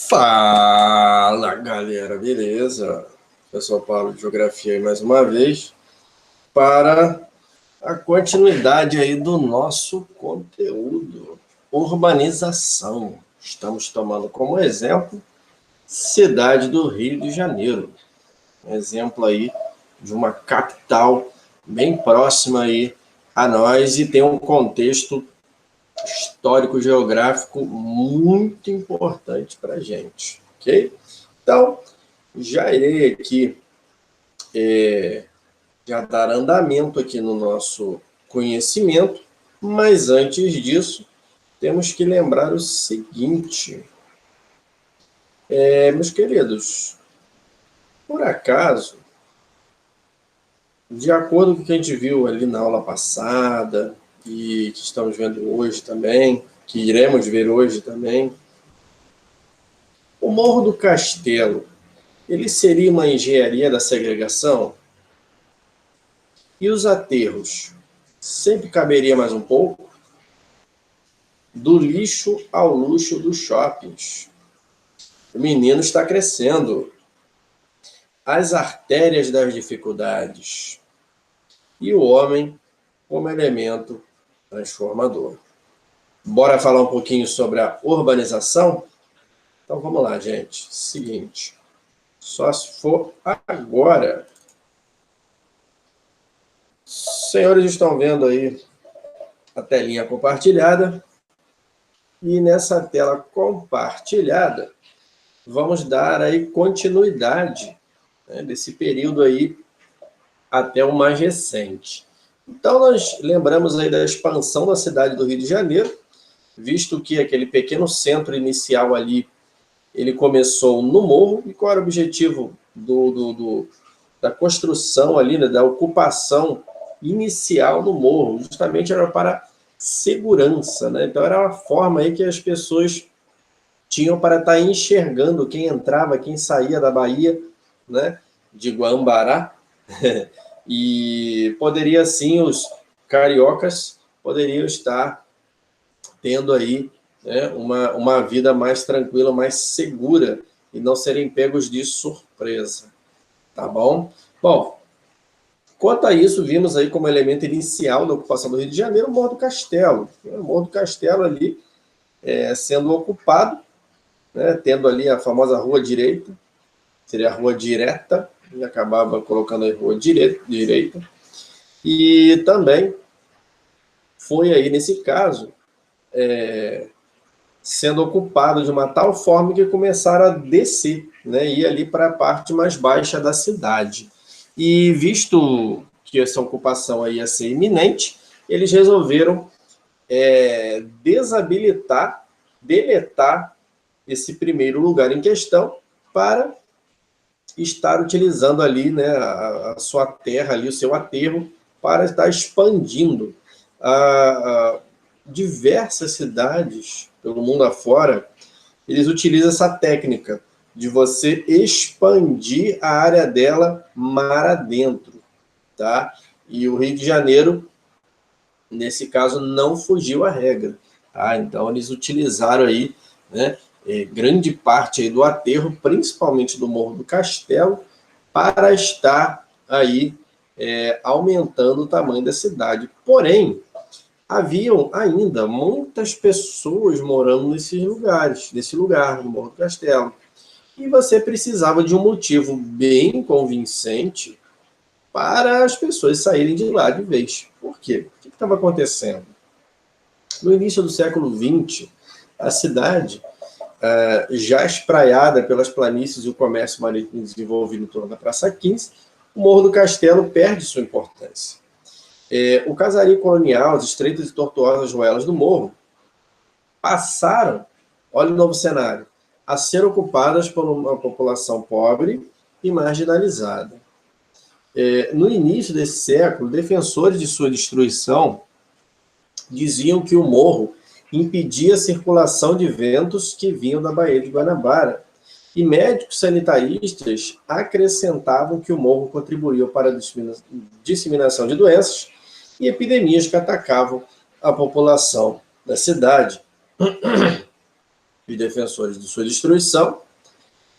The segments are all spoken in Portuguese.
Fala, galera, beleza? Professor Paulo de Geografia aí mais uma vez para a continuidade aí do nosso conteúdo, urbanização. Estamos tomando como exemplo cidade do Rio de Janeiro, um exemplo aí de uma capital bem próxima aí a nós e tem um contexto histórico-geográfico muito importante para a gente, ok? Então, já irei aqui já dar andamento aqui no nosso conhecimento, mas antes disso, temos que lembrar o seguinte, meus queridos, por acaso, de acordo com o que a gente viu ali na aula passada, e que estamos vendo hoje também, que iremos ver hoje também, o Morro do Castelo, ele seria uma engenharia da segregação? E os aterros? Sempre caberia mais um pouco? Do lixo ao luxo dos shoppings. O menino está crescendo. As artérias das dificuldades. E o homem como elemento transformador. Bora falar um pouquinho sobre a urbanização? Então vamos lá, gente. Seguinte, só se for agora. Os senhores estão vendo aí a telinha compartilhada. E nessa tela compartilhada, vamos dar aí continuidade, né, desse período aí até o mais recente. Então, nós lembramos aí da expansão da cidade do Rio de Janeiro, visto que aquele pequeno centro inicial ali, ele começou no morro, e qual era o objetivo da construção ali, né, da ocupação inicial no morro? Justamente era para segurança, né? Então era uma forma aí que as pessoas tinham para estar enxergando quem entrava, quem saía da Bahia, né, de Guambará, e poderia assim os cariocas poderiam estar tendo aí, né, uma vida mais tranquila, mais segura, e não serem pegos de surpresa, tá bom? Bom, quanto a isso, vimos aí como elemento inicial da ocupação do Rio de Janeiro o Morro do Castelo. O Morro do Castelo ali sendo ocupado, né, tendo ali a famosa Rua Direita, seria a Rua Direta, e acabava colocando a Rua Direita. E também foi aí, nesse caso, sendo ocupado de uma tal forma que começaram a descer, né, ir ali para a parte mais baixa da cidade. E visto que essa ocupação aí ia ser iminente, eles resolveram deletar esse primeiro lugar em questão para estar utilizando ali, né, a sua terra, ali, o seu aterro, para estar expandindo diversas cidades pelo mundo afora. Eles utilizam essa técnica de você expandir a área dela mar adentro, tá? E o Rio de Janeiro, nesse caso, não fugiu à regra, tá? Então, eles utilizaram aí, né, grande parte aí do aterro, principalmente do Morro do Castelo, para estar aí aumentando o tamanho da cidade. Porém, haviam ainda muitas pessoas morando nesse lugar, no Morro do Castelo. E você precisava de um motivo bem convincente para as pessoas saírem de lá de vez. Por quê? O que estava acontecendo? No início do século XX, a cidade, já espraiada pelas planícies e o comércio marítimo desenvolvido em torno da Praça 15, o Morro do Castelo perde sua importância. O casario colonial, as estreitas e tortuosas ruelas do morro, passaram, olha o novo cenário, a ser ocupadas por uma população pobre e marginalizada. No início desse século, defensores de sua destruição diziam que o morro impedia a circulação de ventos que vinham da Baía de Guanabara, e médicos sanitaristas acrescentavam que o morro contribuía para a disseminação de doenças e epidemias que atacavam a população da cidade. Os defensores de sua destruição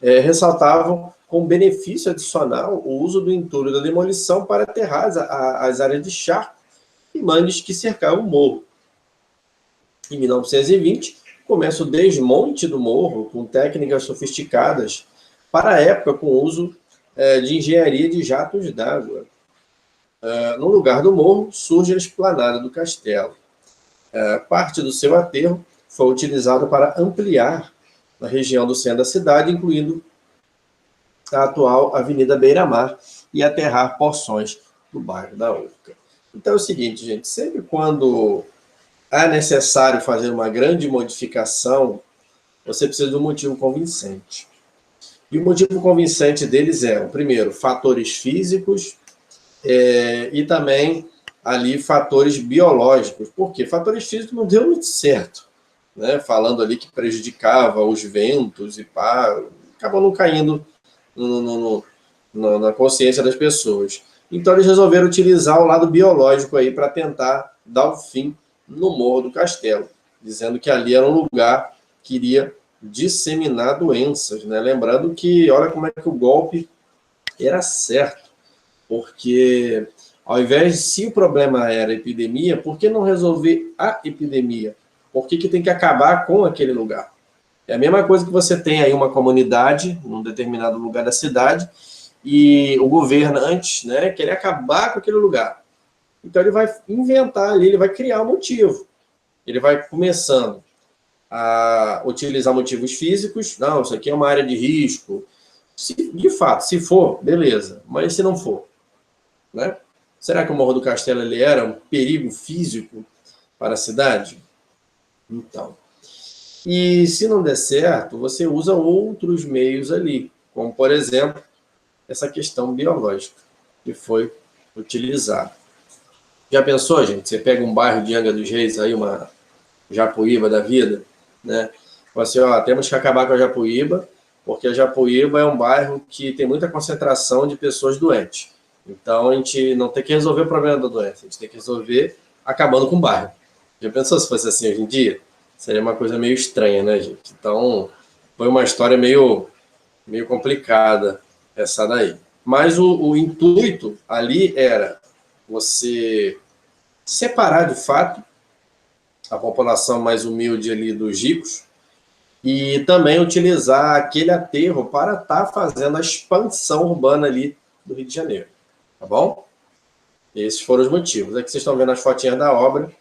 ressaltavam com benefício adicional o uso do entulho da demolição para aterrar as áreas de charco e mangues que cercavam o morro. Em 1920, começa o desmonte do morro com técnicas sofisticadas para a época, com o uso de engenharia de jatos d'água. No lugar do morro, surge a esplanada do castelo. Parte do seu aterro foi utilizado para ampliar a região do centro da cidade, incluindo a atual Avenida Beira-Mar, e aterrar porções do bairro da Urca. Então é o seguinte, gente, sempre quando é necessário fazer uma grande modificação, você precisa de um motivo convincente. E o motivo convincente deles é, primeiro, fatores físicos e também ali fatores biológicos. Por quê? Fatores físicos não deu muito certo, né? Falando ali que prejudicava os ventos e pá, acabou não caindo na consciência das pessoas. Então eles resolveram utilizar o lado biológico aí para tentar dar o fim no Morro do Castelo, dizendo que ali era um lugar que iria disseminar doenças, né? Lembrando que, olha como é que o golpe era certo, porque ao invés, se o problema era epidemia, por que não resolver a epidemia? Por que tem que acabar com aquele lugar? É a mesma coisa que você tem aí uma comunidade, num determinado lugar da cidade, e o governante, né, querer acabar com aquele lugar. Então ele vai inventar ali, ele vai criar um motivo. Ele vai começando a utilizar motivos físicos. Não, isso aqui é uma área de risco. De fato, se for, beleza. Mas se não for, né? Será que o Morro do Castelo ele era um perigo físico para a cidade? Então. E se não der certo, você usa outros meios ali, como, por exemplo, essa questão biológica que foi utilizada. Já pensou, gente? Você pega um bairro de Angra dos Reis, aí uma Japuíba da vida, né? Fala assim, ó, temos que acabar com a Japuíba, porque a Japuíba é um bairro que tem muita concentração de pessoas doentes. Então, a gente não tem que resolver o problema da doença, a gente tem que resolver acabando com o bairro. Já pensou se fosse assim hoje em dia? Seria uma coisa meio estranha, né, gente? Então, foi uma história meio complicada essa daí. Mas o intuito ali era você separar de fato a população mais humilde ali dos ricos e também utilizar aquele aterro para estar fazendo a expansão urbana ali do Rio de Janeiro. Tá bom? Esses foram os motivos. Aqui vocês estão vendo as fotinhas da obra.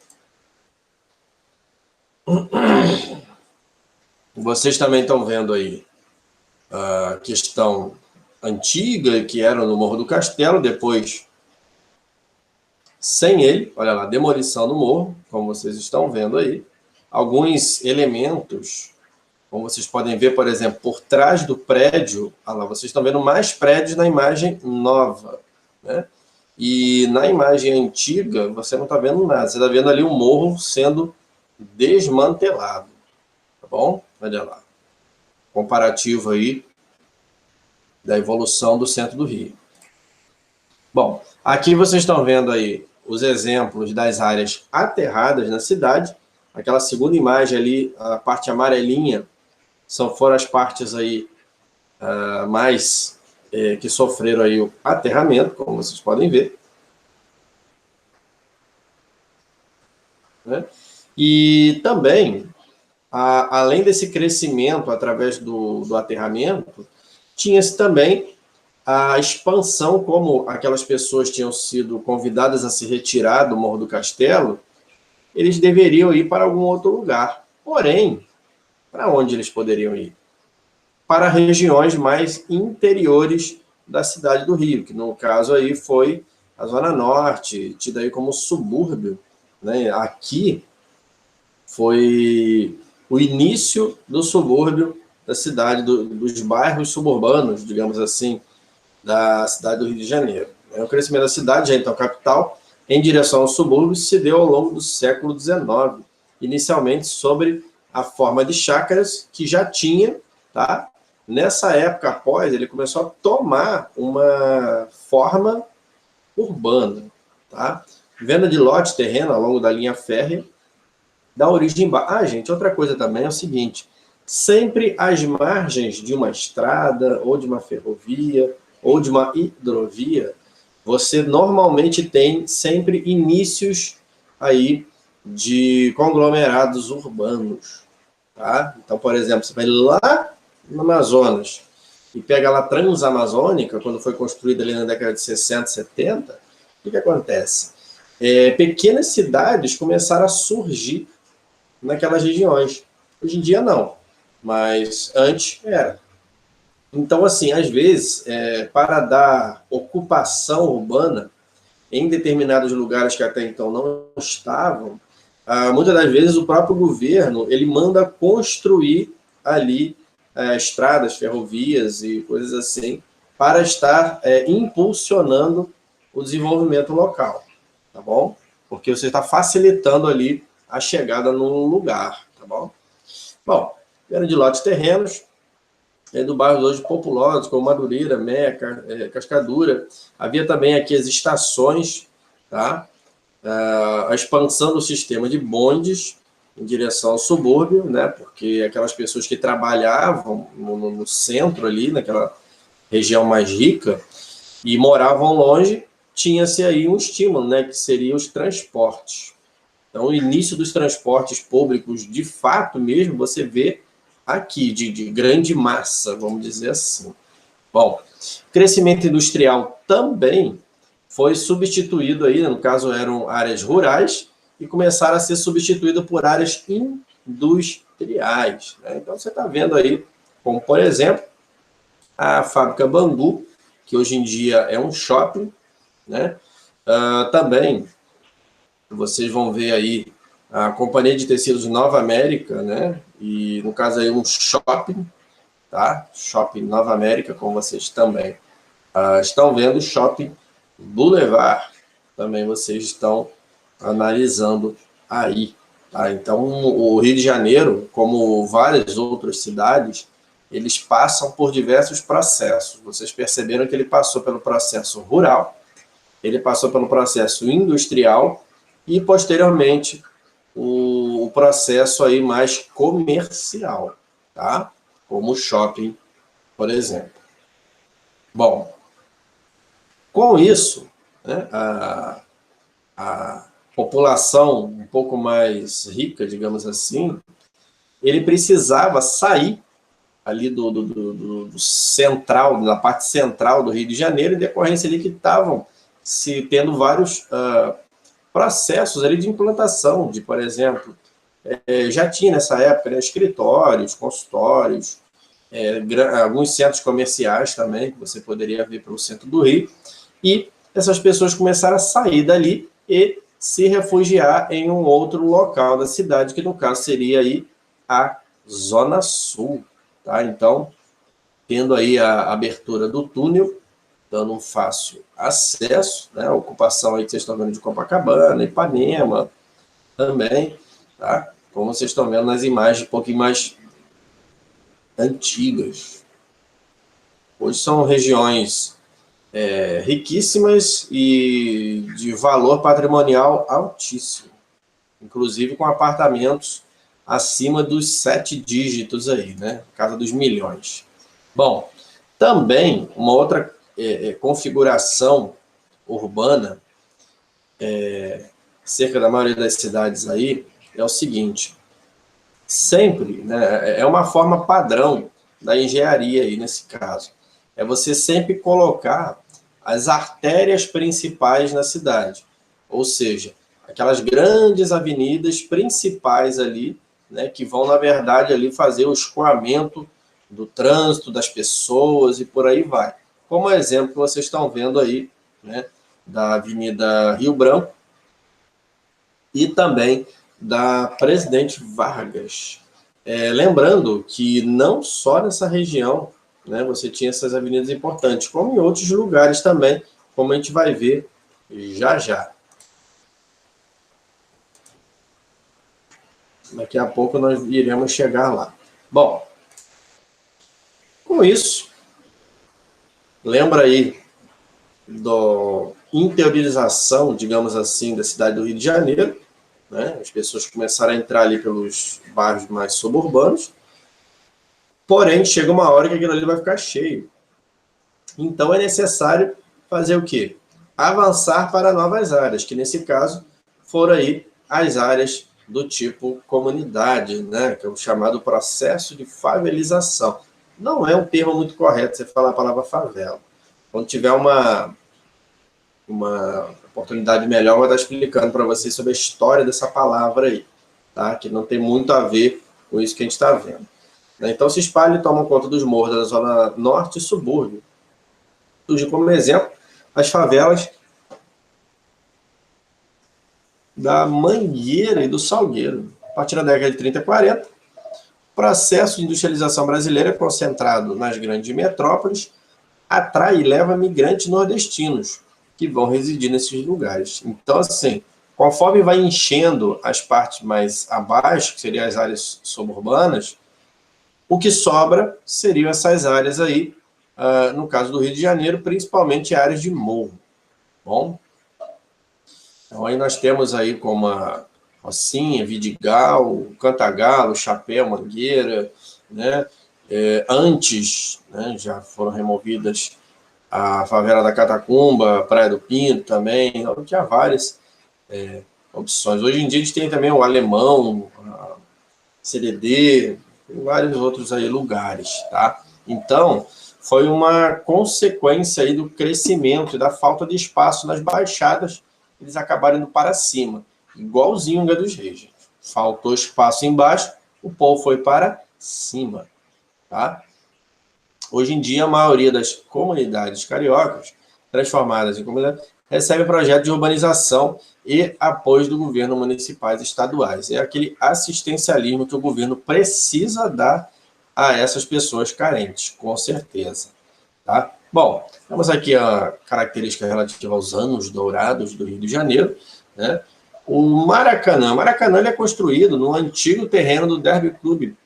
Vocês também estão vendo aí a questão antiga, que era no Morro do Castelo, depois sem ele, olha lá, demolição do morro, como vocês estão vendo aí. Alguns elementos, como vocês podem ver, por exemplo, por trás do prédio, olha lá, vocês estão vendo mais prédios na imagem nova, né? E na imagem antiga, você não está vendo nada, você está vendo ali o morro sendo desmantelado, tá bom? Olha lá, comparativo aí da evolução do centro do Rio. Bom, aqui vocês estão vendo aí os exemplos das áreas aterradas na cidade. Aquela segunda imagem ali, a parte amarelinha, foram as partes aí mais que sofreram aí o aterramento, como vocês podem ver. Né? E também, além desse crescimento através do aterramento, tinha-se também a expansão, como aquelas pessoas tinham sido convidadas a se retirar do Morro do Castelo, eles deveriam ir para algum outro lugar. Porém, para onde eles poderiam ir? Para regiões mais interiores da cidade do Rio, que no caso aí foi a Zona Norte, tida aí como subúrbio, né? Aqui foi o início do subúrbio da cidade, dos bairros suburbanos, digamos assim, da cidade do Rio de Janeiro. O crescimento da cidade, já então capital, em direção ao subúrbio, se deu ao longo do século XIX, inicialmente sobre a forma de chácaras, que já tinha, tá? Nessa época, após, ele começou a tomar uma forma urbana, tá? Venda de lote terreno ao longo da linha férrea, dá origem... gente, outra coisa também é o seguinte, sempre às margens de uma estrada, ou de uma ferrovia, ou de uma hidrovia, você normalmente tem sempre inícios aí de conglomerados urbanos, tá? Então, por exemplo, você vai lá no Amazonas e pega lá a Transamazônica, quando foi construída ali na década de 60, 70, o que acontece? Pequenas cidades começaram a surgir naquelas regiões. Hoje em dia, não, mas antes era. Então, assim, às vezes, para dar ocupação urbana em determinados lugares que até então não estavam, muitas das vezes o próprio governo ele manda construir ali estradas, ferrovias e coisas assim, para estar impulsionando o desenvolvimento local, tá bom? Porque você está facilitando ali a chegada no lugar, tá bom? Bom, venda de lotes terrenos, do bairro hoje populosos, como Madureira, Meca, Cascadura. Havia também aqui as estações, tá? A expansão do sistema de bondes em direção ao subúrbio, né? Porque aquelas pessoas que trabalhavam no centro ali, naquela região mais rica, e moravam longe, tinha-se aí um estímulo, né? Que seria os transportes. Então, o início dos transportes públicos, de fato mesmo, você vê aqui, de grande massa, vamos dizer assim. Bom, crescimento industrial também foi substituído aí, no caso eram áreas rurais, e começaram a ser substituído por áreas industriais, né? Então você está vendo aí, como por exemplo, a fábrica Bangu, que hoje em dia é um shopping, né? Também vocês vão ver aí a Companhia de Tecidos Nova América, né? E no caso aí um shopping, tá? Shopping Nova América, como vocês também estão vendo, Shopping Boulevard, também vocês estão analisando aí, tá? Então, o Rio de Janeiro, como várias outras cidades, eles passam por diversos processos. Vocês perceberam que ele passou pelo processo rural, ele passou pelo processo industrial e, posteriormente, o processo aí mais comercial, tá? Como o shopping, por exemplo. Bom, com isso, né, a população um pouco mais rica, digamos assim, ele precisava sair ali do central, da parte central do Rio de Janeiro, em decorrência ali que estavam se tendo vários processos ali de implantação, de, por exemplo, já tinha nessa época, né, escritórios, consultórios, alguns centros comerciais também, que você poderia ver pelo centro do Rio, e essas pessoas começaram a sair dali e se refugiar em um outro local da cidade, que no caso seria aí a Zona Sul, tá? Então, tendo aí a abertura do túnel, dando um fácil acesso, né? A ocupação aí que vocês estão vendo de Copacabana, Ipanema também, tá? Como vocês estão vendo nas imagens um pouquinho mais antigas. Hoje são regiões riquíssimas e de valor patrimonial altíssimo, inclusive com apartamentos acima dos 7 dígitos aí, né? Casa dos milhões. Bom, também uma outra configuração urbana cerca da maioria das cidades aí é o seguinte: sempre, né, é uma forma padrão da engenharia aí nesse caso, é você sempre colocar as artérias principais na cidade, ou seja, aquelas grandes avenidas principais ali, né, que vão, na verdade, ali fazer o escoamento do trânsito, das pessoas e por aí vai. Como exemplo que vocês estão vendo aí, né, da Avenida Rio Branco e também da Presidente Vargas. Lembrando que não só nessa região, né, você tinha essas avenidas importantes, como em outros lugares também, como a gente vai ver já já. Daqui a pouco nós iremos chegar lá. Bom, com isso, lembra aí da interiorização, digamos assim, da cidade do Rio de Janeiro, né? As pessoas começaram a entrar ali pelos bairros mais suburbanos, Porém, chega uma hora que aquilo ali vai ficar cheio. Então, é necessário fazer o quê? Avançar para novas áreas, que nesse caso foram aí as áreas do tipo comunidade, né? Que é o chamado processo de favelização. Não é um termo muito correto você falar a palavra favela. Quando tiver uma oportunidade melhor, eu vou estar explicando para vocês sobre a história dessa palavra aí, tá? Que não tem muito a ver com isso que a gente está vendo. Então, se espalha e toma conta dos morros da zona norte e subúrbio. Surge como exemplo as favelas da Mangueira e do Salgueiro. A partir da década de 30 e 40, o processo de industrialização brasileira concentrado nas grandes metrópoles atrai e leva migrantes nordestinos que vão residir nesses lugares. Então, assim, conforme vai enchendo as partes mais abaixo, que seriam as áreas suburbanas, o que sobra seriam essas áreas aí, no caso do Rio de Janeiro, principalmente áreas de morro. Bom, então aí nós temos aí como a Rocinha, Vidigal, Cantagalo, Chapéu, Mangueira, né? Antes, né, já foram removidas a favela da Catacumba, Praia do Pinto também, então tinha várias opções. Hoje em dia a gente tem também o Alemão, a CDD, vários outros aí lugares, tá? Então, foi uma consequência aí do crescimento e da falta de espaço nas baixadas, eles acabaram indo para cima, igualzinho o Angra dos Reis, gente. Faltou espaço embaixo, o povo foi para cima, tá? Hoje em dia, a maioria das comunidades cariocas, transformadas em comunidades, recebe projetos de urbanização e apoios do governo municipais e estaduais. É aquele assistencialismo que o governo precisa dar a essas pessoas carentes, com certeza. Tá? Bom, temos aqui a característica relativa aos anos dourados do Rio de Janeiro, né? O Maracanã. O Maracanã ele é construído no antigo terreno do Derby Clube,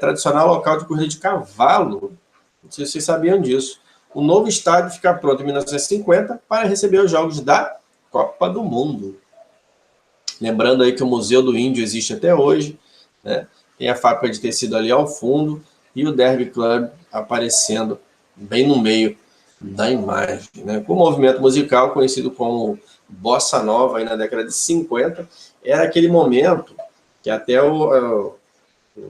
tradicional local de corrida de cavalo. Não sei se vocês sabiam disso. O novo estádio fica pronto em 1950 para receber os jogos da Copa do Mundo. Lembrando aí que o Museu do Índio existe até hoje, né? Tem a fábrica de tecido ali ao fundo e o Derby Club aparecendo bem no meio da imagem, né? O movimento musical conhecido como Bossa Nova aí na década de 50 era aquele momento que até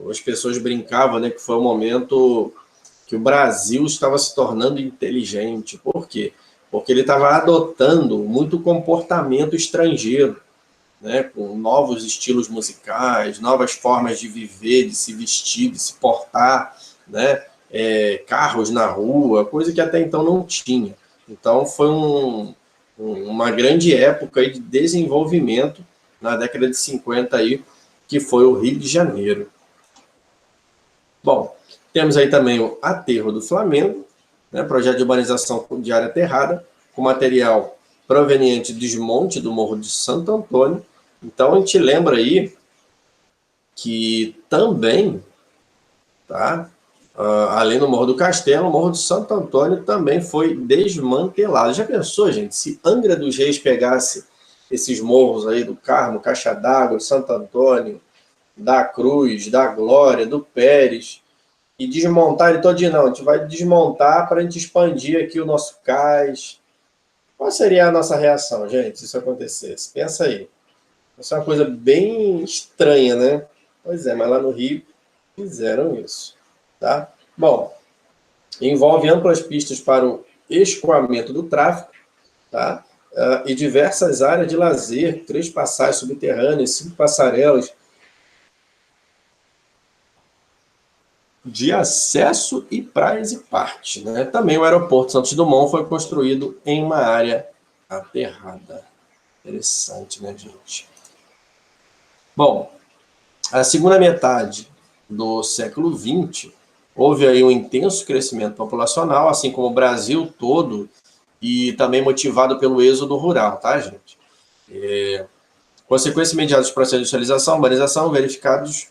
as pessoas brincavam, né, que foi o momento que o Brasil estava se tornando inteligente. Por quê? Porque ele estava adotando muito comportamento estrangeiro, né, com novos estilos musicais, novas formas de viver, de se vestir, de se portar, né, carros na rua, coisa que até então não tinha. Então foi uma grande época aí de desenvolvimento na década de 50 aí, que foi o Rio de Janeiro. Bom, temos aí também o Aterro do Flamengo, né, projeto de urbanização de área aterrada, com material proveniente do desmonte do Morro de Santo Antônio. Então, a gente lembra aí que também, tá, além do Morro do Castelo, o Morro de Santo Antônio também foi desmantelado. Já pensou, gente, se Angra dos Reis pegasse esses morros aí do Carmo, Caixa d'Água, Santo Antônio, da Cruz, da Glória, do Pérez, e desmontar ele todinho? Não, a gente vai desmontar para a gente expandir aqui o nosso cais. Qual seria a nossa reação, gente, se isso acontecesse? Pensa aí. Isso é uma coisa bem estranha, né? Pois é, mas lá no Rio fizeram isso, tá? Bom, envolve amplas pistas para o escoamento do tráfego, tá? E diversas áreas de lazer, 3 passagens subterrâneas, 5 passarelas de acesso e praias e parques, né? Também o aeroporto Santos Dumont foi construído em uma área aterrada. Interessante, né, gente? Bom, a segunda metade do século XX, houve aí um intenso crescimento populacional, assim como o Brasil todo, e também motivado pelo êxodo rural, tá, gente? Consequências imediatas dos processos de industrialização, urbanização, verificados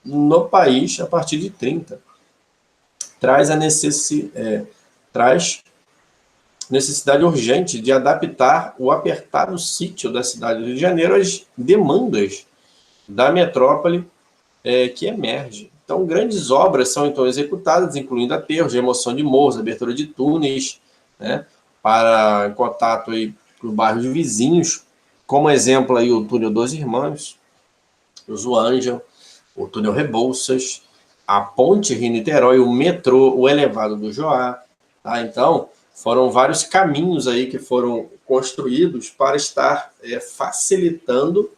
no país a partir de 30. Traz necessidade urgente de adaptar o apertado sítio da cidade do Rio de Janeiro às demandas da metrópole que emerge. Então, grandes obras são então executadas, incluindo aterros, remoção de morros, abertura de túneis, né, para em contato aí com os bairros vizinhos, como exemplo aí o túnel dos Irmãos, o Zoanja, o túnel Rebouças, a ponte Rio-Niterói, o metrô, o elevado do Joá, tá? Então, foram vários caminhos aí que foram construídos para estar facilitando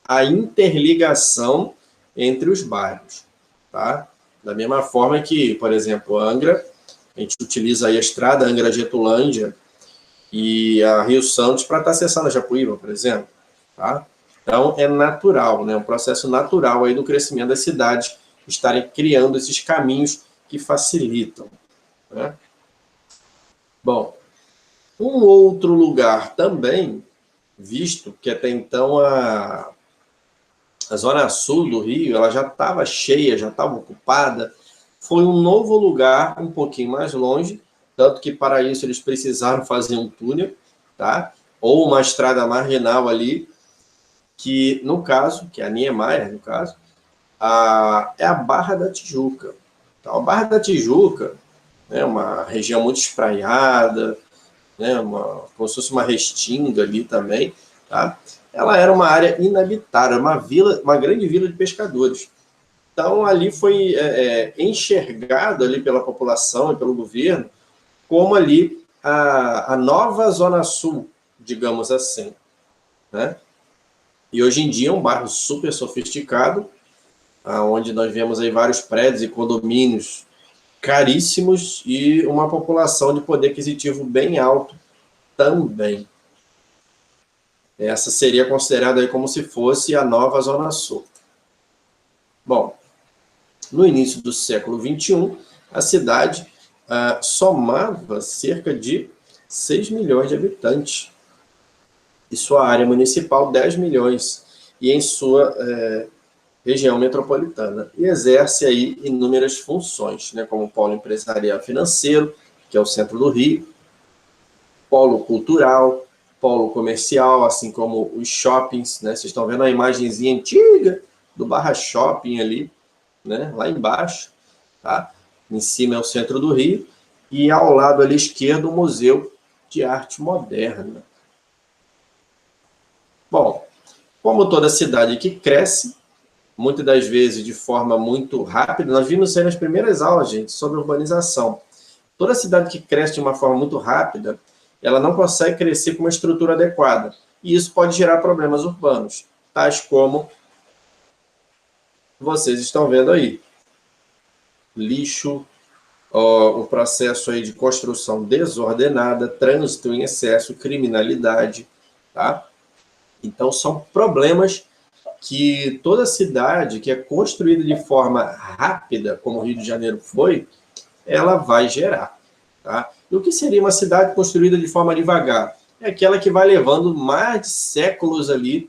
a interligação entre os bairros, tá? Da mesma forma que, por exemplo, Angra, a gente utiliza aí a estrada Angra-Getulândia e a Rio Santos para estar acessando a Japuíba, por exemplo, tá? Então, é natural, né? Um processo natural aí do crescimento das cidades estarem criando esses caminhos que facilitam, né? Bom, um outro lugar também, visto que até então a Zona Sul do Rio ela já estava cheia, já estava ocupada, foi um novo lugar um pouquinho mais longe, tanto que para isso eles precisaram fazer um túnel, tá? Ou uma estrada marginal ali, que no caso, que é a Niemeyer, no caso, é a Barra da Tijuca. Então, a Barra da Tijuca é uma região muito espraiada, né, como se fosse uma restinga ali também, tá? Ela era uma área inabitada, uma vila, uma grande vila de pescadores. Então, ali foi enxergado ali pela população e pelo governo como ali a nova Zona Sul, digamos assim, né? E hoje em dia é um bairro super sofisticado, onde nós vemos aí vários prédios e condomínios caríssimos e uma população de poder aquisitivo bem alto também. Essa seria considerada aí como se fosse a nova Zona Sul. Bom, no início do século XXI, a cidade somava cerca de 6 milhões de habitantes, e sua área municipal 10 milhões, e em sua região metropolitana, e exerce aí inúmeras funções, né, como polo empresarial financeiro, que é o centro do Rio, polo cultural, polo comercial, assim como os shoppings, né? Vocês estão vendo a imagenzinha antiga do Barra Shopping ali, né? Lá embaixo, tá? Em cima é o centro do Rio, e ao lado ali esquerdo o Museu de Arte Moderna. Bom, como toda cidade que cresce, muitas das vezes de forma muito rápida, nós vimos isso aí nas primeiras aulas, gente, sobre urbanização. Toda cidade que cresce de uma forma muito rápida, ela não consegue crescer com uma estrutura adequada. E isso pode gerar problemas urbanos, tais como vocês estão vendo aí. Lixo, o processo aí de construção desordenada, trânsito em excesso, criminalidade, tá? Então, são problemas que toda cidade que é construída de forma rápida, como o Rio de Janeiro foi, ela vai gerar, tá? E o que seria uma cidade construída de forma devagar? É aquela que vai levando mais de séculos ali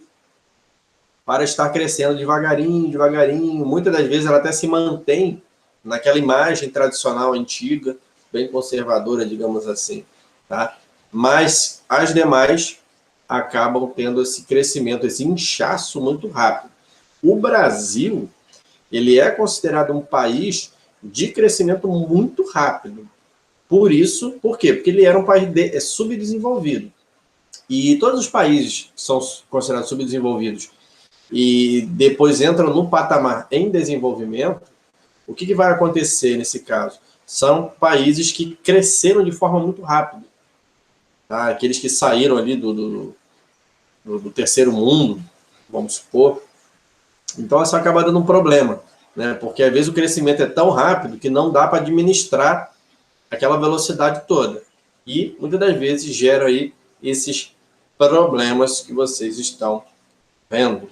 para estar crescendo devagarinho, devagarinho. Muitas das vezes ela até se mantém naquela imagem tradicional antiga, bem conservadora, digamos assim, tá? Mas as demais acabam tendo esse crescimento, esse inchaço muito rápido. O Brasil, ele é considerado um país de crescimento muito rápido. Por quê? Porque ele era um país subdesenvolvido. E todos os países que são considerados subdesenvolvidos e depois entram no patamar em desenvolvimento, o que vai acontecer nesse caso? São países que cresceram de forma muito rápida. Tá? Aqueles que saíram ali do terceiro mundo, vamos supor. Então, isso acaba dando um problema, né? Porque às vezes o crescimento é tão rápido que não dá para administrar aquela velocidade toda. E muitas das vezes gera aí esses problemas que vocês estão vendo.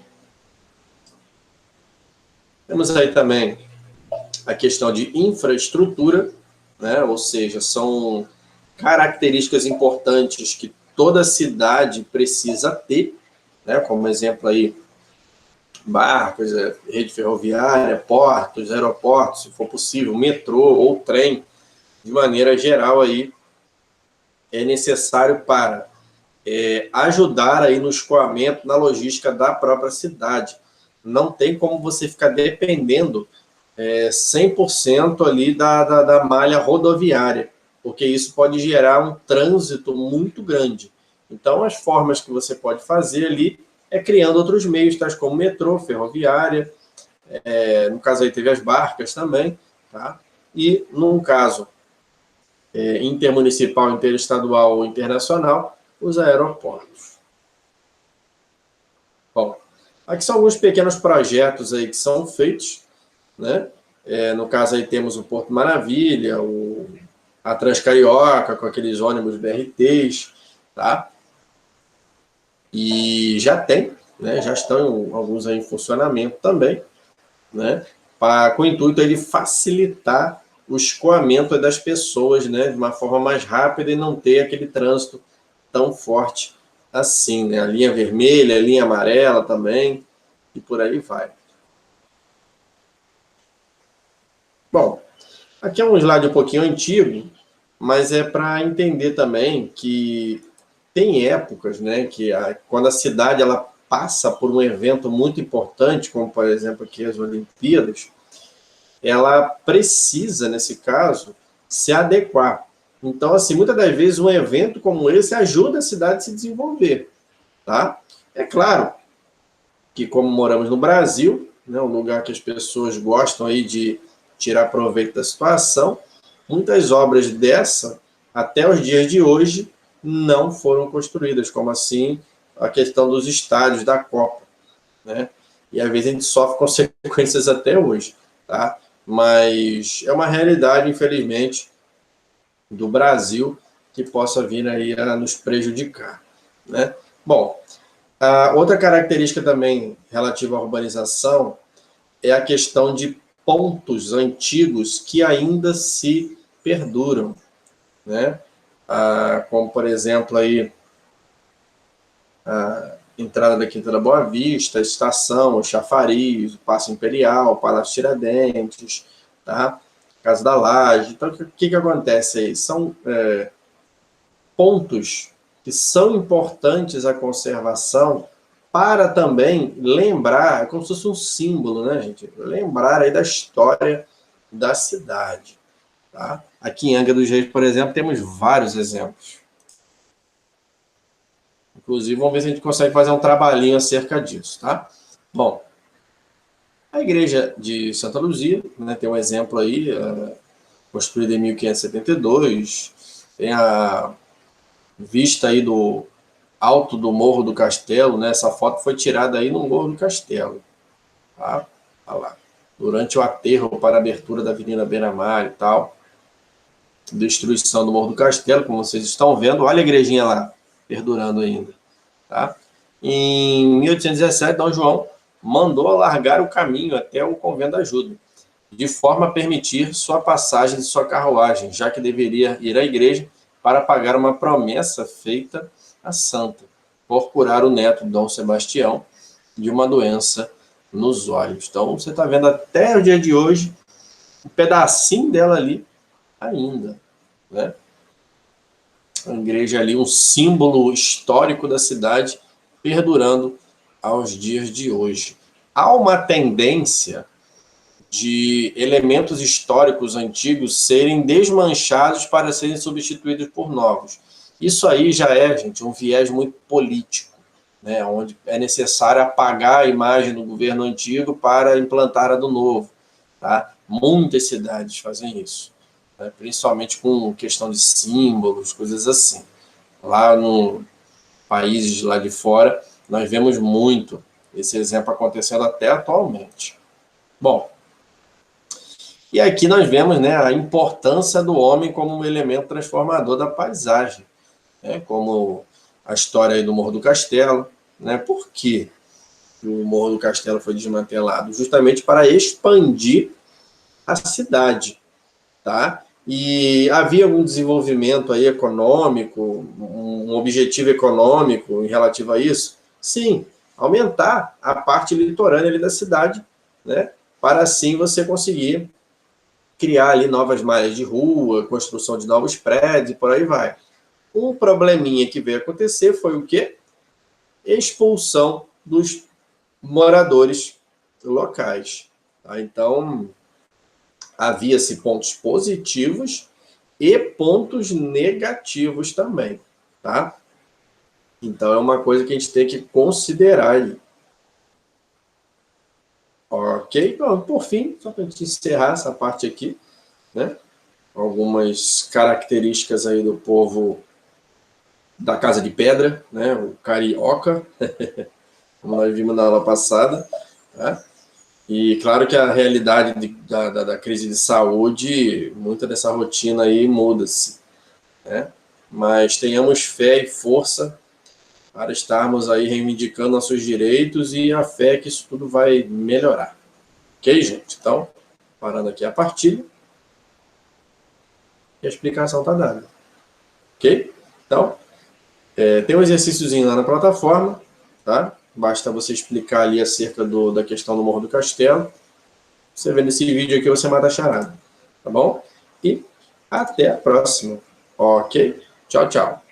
Temos aí também a questão de infraestrutura, né? Ou seja, são características importantes que toda cidade precisa ter, né? Como exemplo aí, barcos, rede ferroviária, portos, aeroportos, se for possível, metrô ou trem, de maneira geral aí, é necessário para ajudar aí no escoamento, na logística da própria cidade. Não tem como você ficar dependendo 100% ali da malha rodoviária, porque isso pode gerar um trânsito muito grande. Então, as formas que você pode fazer ali é criando outros meios, tais como metrô, ferroviária, no caso aí teve as barcas também, tá? E num caso intermunicipal, interestadual ou internacional, os aeroportos. Bom, aqui são alguns pequenos projetos aí que são feitos, né? No caso aí temos o Porto Maravilha, a Transcarioca, com aqueles ônibus BRTs, tá? E já tem, né? Já estão alguns aí em funcionamento também, né? Com o intuito de facilitar o escoamento das pessoas, né? De uma forma mais rápida e não ter aquele trânsito tão forte assim, né? A linha vermelha, a linha amarela também, e por aí vai. Bom, aqui é um slide um pouquinho antigo, mas é para entender também que tem épocas, né, que quando a cidade ela passa por um evento muito importante, como por exemplo aqui as Olimpíadas, ela precisa, nesse caso, se adequar. Então, assim, muitas das vezes um evento como esse ajuda a cidade a se desenvolver, tá? É claro que como moramos no Brasil, né, um lugar que as pessoas gostam aí de tirar proveito da situação, muitas obras dessa, até os dias de hoje, não foram construídas, como assim a questão dos estádios da Copa, né? E às vezes a gente sofre consequências até hoje, tá? Mas é uma realidade, infelizmente, do Brasil que possa vir aí a nos prejudicar, né? Bom, a outra característica também relativa à urbanização é a questão de pontos antigos que ainda se perduram, né? Como, por exemplo, aí, a entrada da Quinta da Boa Vista, a estação, o Chafariz, o Paço Imperial, o Palácio Tiradentes, tá? Casa da Laje. Então, o que acontece aí? São pontos que são importantes à conservação para também lembrar, como se fosse um símbolo, né, gente? Lembrar aí da história da cidade, tá? Aqui em Angra dos Reis, por exemplo, temos vários exemplos. Inclusive, vamos ver se a gente consegue fazer um trabalhinho acerca disso, tá? Bom, a igreja de Santa Luzia, né, tem um exemplo aí, construída em 1572, tem a vista aí do alto do Morro do Castelo, né? Essa foto foi tirada aí no Morro do Castelo, tá? Olha lá. Durante o aterro para a abertura da Avenida Beira-Mar e tal, destruição do Morro do Castelo, como vocês estão vendo, olha a igrejinha lá, perdurando ainda, tá? Em 1817, Dom João mandou alargar o caminho até o Convento da Ajuda, de forma a permitir sua passagem de sua carruagem, já que deveria ir à igreja para pagar uma promessa feita à santa, por curar o neto, Dom Sebastião, de uma doença nos olhos. Então, você está vendo até o dia de hoje um pedacinho dela ali ainda, né? A igreja ali, um símbolo histórico da cidade, perdurando aos dias de hoje. Há uma tendência de elementos históricos antigos serem desmanchados para serem substituídos por novos. Isso aí já é, gente, um viés muito político, né, onde é necessário apagar a imagem do governo antigo para implantar a do novo. Tá? Muitas cidades fazem isso, né, principalmente com questão de símbolos, coisas assim. Lá no países lá de fora, nós vemos muito esse exemplo acontecendo até atualmente. Bom, e aqui nós vemos, né, a importância do homem como um elemento transformador da paisagem, né, como a história aí do Morro do Castelo, né? Por que o Morro do Castelo foi desmantelado? Justamente para expandir a cidade, tá? E havia algum desenvolvimento aí econômico, um objetivo econômico em relativo a isso? Sim, aumentar a parte litorânea ali da cidade, né? Para assim você conseguir criar ali novas malhas de rua, construção de novos prédios e por aí vai. Um probleminha que veio acontecer foi o quê? Expulsão dos moradores locais. Tá? Então, havia-se pontos positivos e pontos negativos também, tá? Então, é uma coisa que a gente tem que considerar aí. Ok? Então, por fim, só para a gente encerrar essa parte aqui, né? Algumas características aí do povo da Casa de Pedra, né? O carioca, como nós vimos na aula passada, tá? E claro que a realidade da crise de saúde, muita dessa rotina aí muda-se, né? Mas tenhamos fé e força para estarmos aí reivindicando nossos direitos e a fé que isso tudo vai melhorar. Ok, gente? Então, parando aqui a partilha, e a explicação está dada. Ok? Então, tem um exercíciozinho lá na plataforma, tá? Basta você explicar ali acerca da questão do Morro do Castelo. Você vendo esse vídeo aqui, você mata a charada. Tá bom? E até a próxima. Ok? Tchau, tchau.